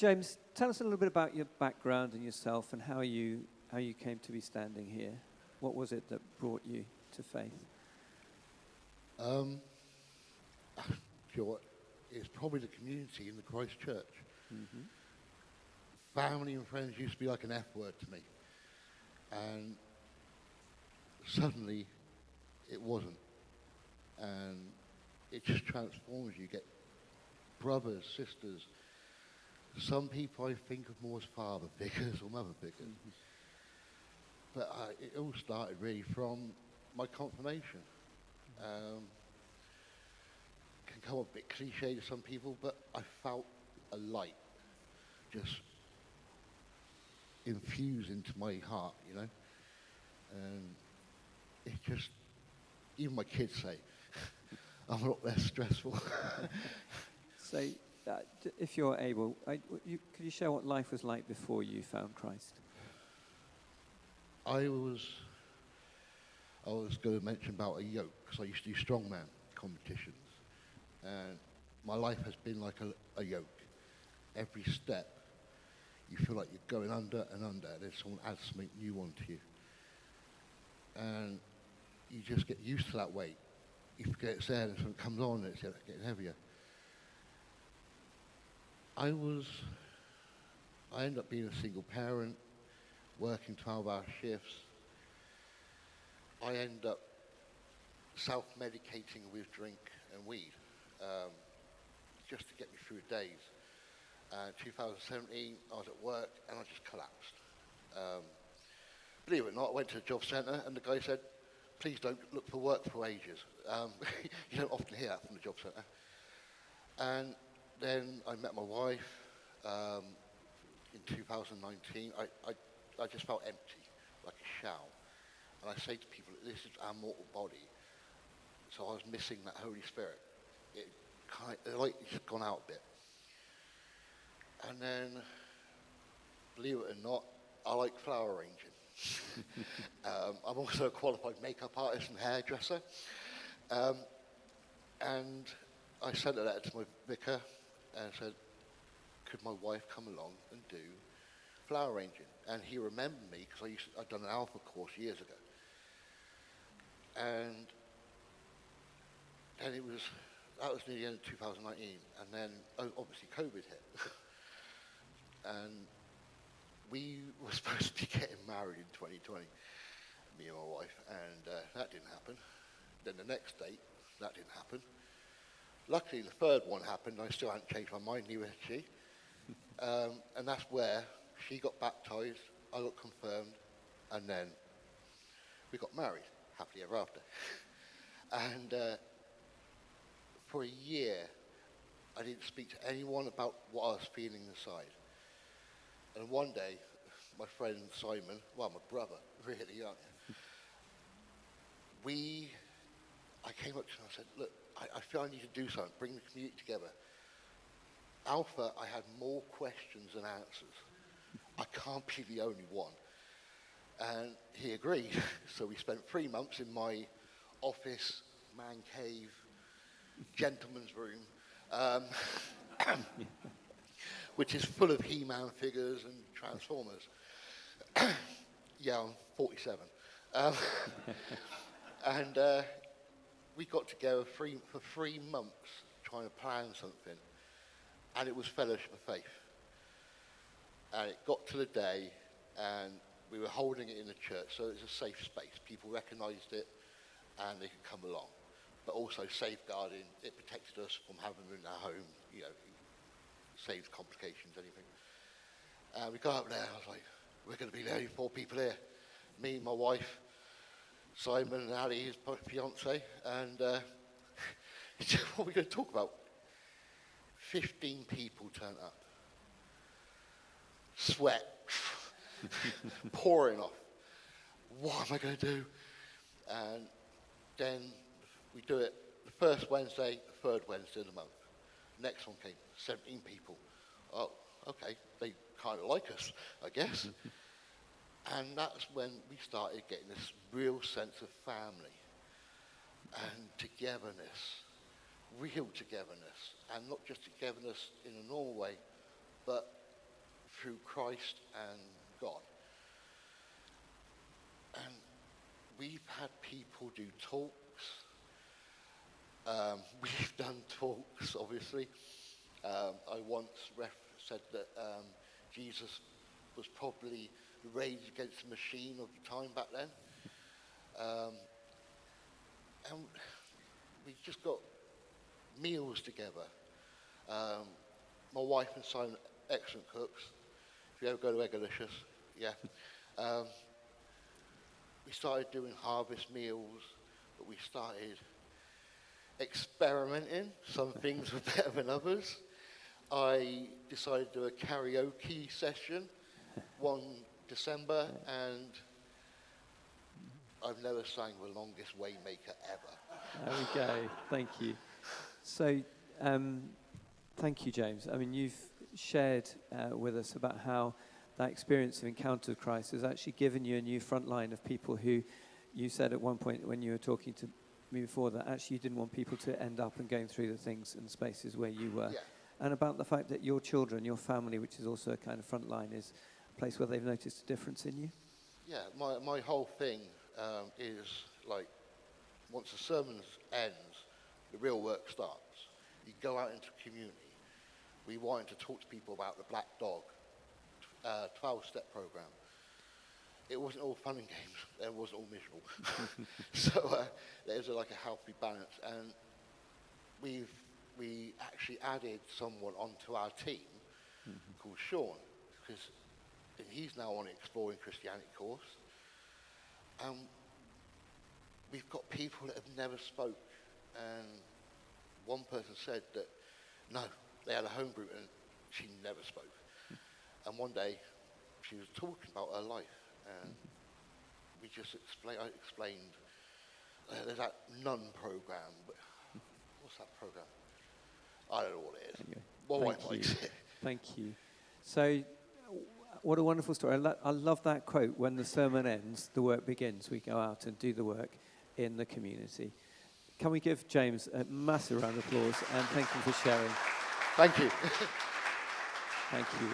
James, tell us a little bit about your background and yourself and how you came to be standing here. What was it that brought you to faith? Sure, it's probably the community in the Christ Church. Mm-hmm. Family and friends used to be like an F word to me. And suddenly, it wasn't. And it just transforms you. You get brothers, sisters. Some people I think of more as father figures or mother figures. Mm-hmm. But it all started really from my confirmation. Can come a bit cliche to some people, but I felt a light just infuse into my heart, you know. And it just, even my kids say, I'm a lot less stressful. So, if you're able, could you share what life was like before you found Christ? I was going to mention about a yoke, because I used to do strongman competitions. And my life has been like a yoke. Every step, you feel like you're going under and under, and then someone adds something new onto you. And you just get used to that weight. You forget it's there, and something comes on, and it's getting heavier. I ended up being a single parent, working 12-hour shifts. I ended up self-medicating with drink and weed, just to get me through the days. 2017, I was at work and I just collapsed. Believe it or not, I went to the job centre and the guy said, please don't look for work for ages. You don't often hear that from the job centre. And then I met my wife in 2019. I just felt empty, like a shell. And I say to people, this is our mortal body. So I was missing that Holy Spirit. The light has gone out a bit. And then, believe it or not, I like flower arranging. I'm also a qualified makeup artist and hairdresser. And I sent a letter to my vicar and said, could my wife come along and do flower arranging? And he remembered me because I'd done an Alpha course years ago. And that was near the end of 2019. And then, obviously, COVID hit. And we were supposed to be getting married in 2020, me and my wife, and that didn't happen. Then the next date, that didn't happen. Luckily, the third one happened, and I still hadn't changed my mind, neither had she. And that's where she got baptised, I got confirmed, and then we got married, happily ever after. And for a year, I didn't speak to anyone about what I was feeling inside. And one day, my friend Simon, well, my brother, really young, I came up to him and said, look, I feel I need to do something, bring the community together. Alpha, I had more questions than answers. I can't be the only one. And he agreed. So we spent 3 months in my office, man cave, gentleman's room, which is full of He-Man figures and Transformers. Yeah, I'm 47. And we got together for 3 months trying to plan something, and it was Fellowship of Faith. And it got to the day, and we were holding it in the church, so it was a safe space. People recognised it, and they could come along. But also safeguarding, it protected us from having them in our home, you know, saves complications, anything. And we got up there, I was like, we're going to be the only 4 people here. Me, my wife, Simon and Ali, his fiance, and what are we going to talk about? 15 people turned up. Sweat, pouring off. What am I going to do? And then we do it the first Wednesday, the third Wednesday of the month. Next one came, 17 people. Oh, okay, they kind of like us, I guess. And that's when we started getting this real sense of family and togetherness, real togetherness, and not just togetherness in a normal way, but through Christ and God. And we've had people do talks. We've done talks, obviously. I once said that Jesus was probably the Rage Against the Machine of the time back then. And we just got meals together. My wife and son, excellent cooks. If you ever go to Eggalicious, yeah. We started doing harvest meals, but we started experimenting. Some things were better than others. I decided to do a karaoke session one December, and I've never sang the longest Waymaker ever. There we go. Thank you. So, thank you, James. I mean, you've shared with us about how that experience of encounter with Christ has actually given you a new front line of people who, you said at one point when you were talking to me before, that actually you didn't want people to end up and going through the things and spaces where you were. Yeah. And about the fact that your children, your family, which is also a kind of front line, is a place where they've noticed a difference in you. Yeah, my whole thing is like, once the sermon ends, the real work starts. You go out into the community. We wanted to talk to people about the Black Dog 12-step program. It wasn't all fun and games. It wasn't all miserable. So there's like a healthy balance. And we actually added someone onto our team called Sean, because he's now on an Exploring Christianity course. We've got people that have never spoke. And one person said that, no, they had a home group and she never spoke. And one day, she was talking about her life, and we just I explained, there's that nun program, but what's that program? I don't know what it is. Anyway, My wife thank you. likes it. Thank you. So, what a wonderful story. I love that quote, when the sermon ends, the work begins. We go out and do the work in the community. Can we give James a massive round of applause and thank him for sharing? Thank you. Thank you.